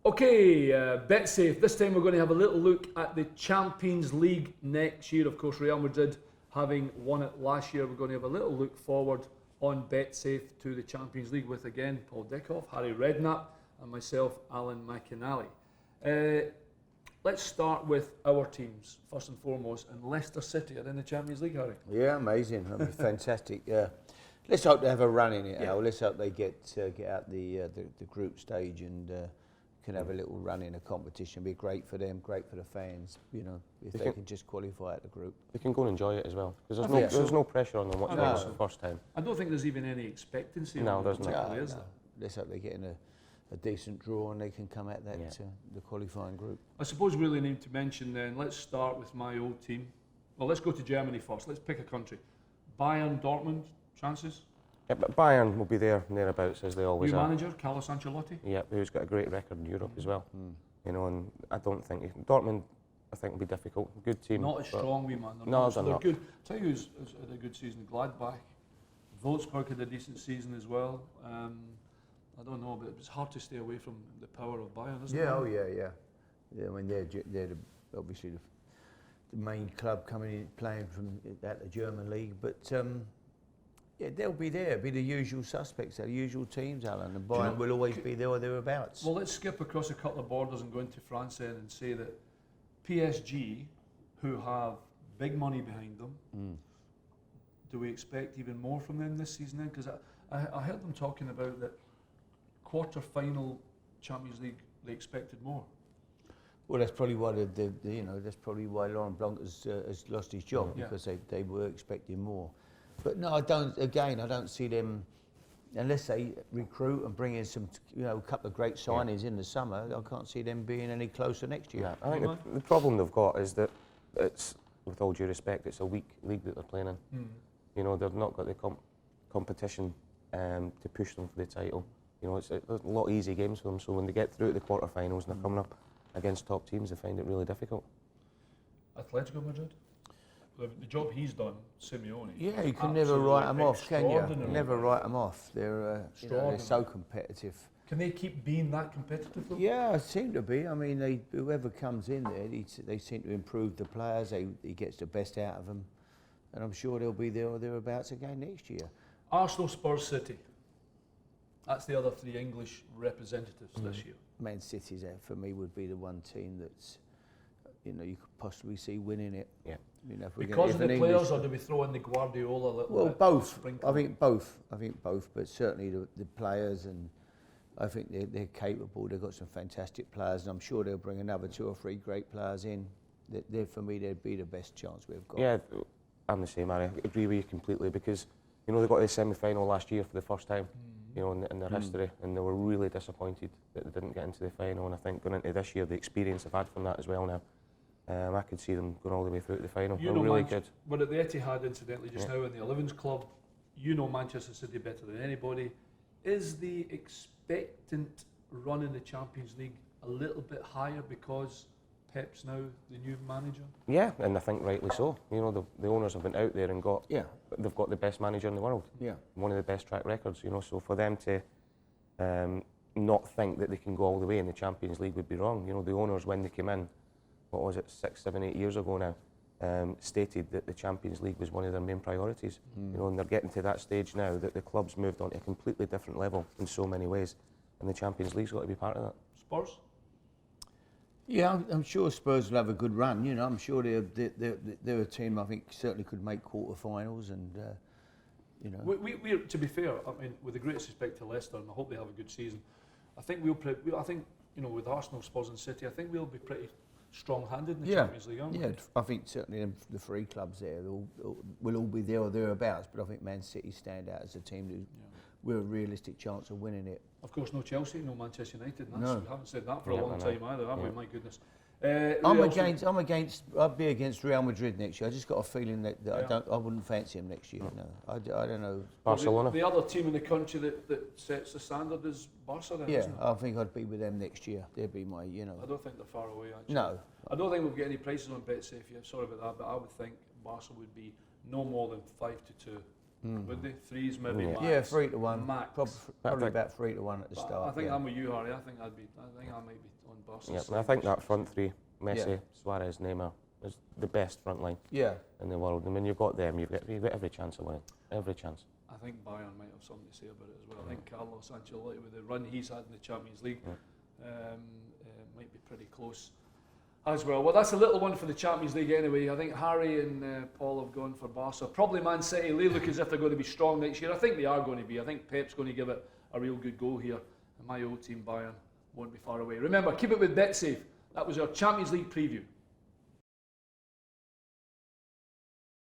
Okay, Betsafe. This time we're going to have a little look at the Champions League next year. Of course, Real Madrid having won it last year. We're going to have a little look forward on Betsafe to the Champions League with, again, Paul Dickov, Harry Redknapp, and myself, Alan McInally. Let's start with our teams, first and foremost, and Leicester City are in the Champions League, Harry. Yeah, amazing. I mean, fantastic. Yeah, let's hope they have a run in it. Yeah. Al. Let's hope they get out the group stage and can have a little run in a competition. Be great for them, great for the fans. You know, if they can just qualify at the group. They can go and enjoy it as well because there's no pressure on them I whatsoever the first time. I don't think there's even any expectancy. No, on there's them, not. particularly, is there? Let's hope they get in a decent draw and they can come out that the qualifying group. I suppose we really need to mention then, let's start with my old team. Well, let's go to Germany first. Let's pick a country. Bayern, Dortmund, chances? Yeah, but Bayern will be there thereabouts as they always New are. manager, Carlos Ancelotti? Yeah, who's got a great record in Europe as well. You know, and I don't think Dortmund, I think will be difficult. Good team. Not as strong, we man. No, they're not. good. Tell you who's had a good season. Gladbach, Wolfsburg had a decent season as well. I don't know, but it's hard to stay away from the power of Bayern, isn't it? Yeah, oh yeah. I mean, they're obviously the main club coming in playing from at the German league, but yeah, they'll be there. Be the usual suspects, the usual teams, Alan. And Bayern will always be there or thereabouts. Well, let's skip across a couple of borders and go into France then and say that PSG, who have big money behind them, do we expect even more from them this season then? Because I heard them talking about that quarter-final Champions League, they expected more. Well, that's probably why that's probably why Laurent Blanc has lost his job because they were expecting more. But no, I don't see them unless they recruit and bring in some, a couple of great signings in the summer. I can't see them being any closer next year. Yeah, I think the problem they've got is that it's, with all due respect, it's a weak league that they're playing in. You know, they've not got the competition to push them for the title. You know, there's a lot of easy games for them, so when they get through to the quarterfinals and they're coming up against top teams, they find it really difficult. Atletico Madrid? The job he's done, Simeone. Yeah, you can never write them off, can you? Never write them off. They're so competitive. Can they keep being that competitive though? Yeah, it seem to be. I mean, whoever comes in there, they seem to improve the players. He gets the best out of them, and I'm sure they'll be there or thereabouts again next year. Arsenal, Spurs, City. That's the other three English representatives this year. Man City's for me would be the one team that's, you could possibly see winning it. Yeah. Because of the players, or do we throw in the Guardiola a little bit? Well, both. I think both. But certainly the players, and I think they're capable. They've got some fantastic players, and I'm sure they'll bring another 2 or 3 great players in. For me, they'd be the best chance we've got. Yeah, I'm the same, I agree with you completely because, they got to the semi-final last year for the first time, in their history, and they were really disappointed that they didn't get into the final, and I think going into this year, the experience they've had from that as well now, I could see them going all the way through to the final. They're really good. We're at the Etihad, incidentally, just now in the 11s club. You know Manchester City better than anybody. Is the expectant run in the Champions League a little bit higher because Pep's now the new manager? Yeah, and I think rightly so. The owners have been out there and they've got the best manager in the world. Yeah. One of the best track records, so for them to not think that they can go all the way in the Champions League would be wrong. The owners, when they came in, what was it, 6, 7, 8 years ago now, stated that the Champions League was one of their main priorities. And they're getting to that stage now that the club's moved on to a completely different level in so many ways, and the Champions League's got to be part of that. Spurs? Yeah, I'm sure Spurs will have a good run. I'm sure they're a team I think certainly could make quarterfinals, and We to be fair, I mean, with the greatest respect to Leicester, and I hope they have a good season. I think with Arsenal, Spurs, and City, I think we'll be pretty strong-handed in the Champions League, aren't we? Yeah, I think certainly the 3 clubs there will all be there or thereabouts, but I think Man City stand out as a team who with a realistic chance of winning it. Of course, no Chelsea, no Manchester United. We haven't said that for a Yeah, long time either, have we? My goodness. I'd be against Real Madrid next year. I just got a feeling that I wouldn't fancy him next year. No, I don't know. Barcelona. The other team in the country that sets the standard is Barcelona. Yeah, isn't it? I think I'd be with them next year. They'd be my, I don't think they're far away actually. No. I don't think we'll get any prices on Betsafe yet. Sorry about that, but I would think Barca would be no more than 5-2 Would they? Threes maybe. Yeah. Max. Yeah, 3-1. Max. Probably about 3-1 at the But start. I think yeah. I'm with you, Harry. I think I might be on Barca's Yeah, side. and I think that front three, Messi, Yeah. Suarez, Neymar, is the best front line Yeah. in the world. And when you've got them, you've got every chance of winning. Every chance. I think Bayern might have something to say about it as well. I think Carlos Ancelotti, with the run he's had in the Champions League, might be pretty close as well. Well, that's a little one for the Champions League anyway. I think Harry and Paul have gone for Barca. Probably Man City. They look as if they're going to be strong next year. I think they are going to be. I think Pep's going to give it a real good go here. And my old team, Bayern, won't be far away. Remember, keep it with Betsafe. That was our Champions League preview.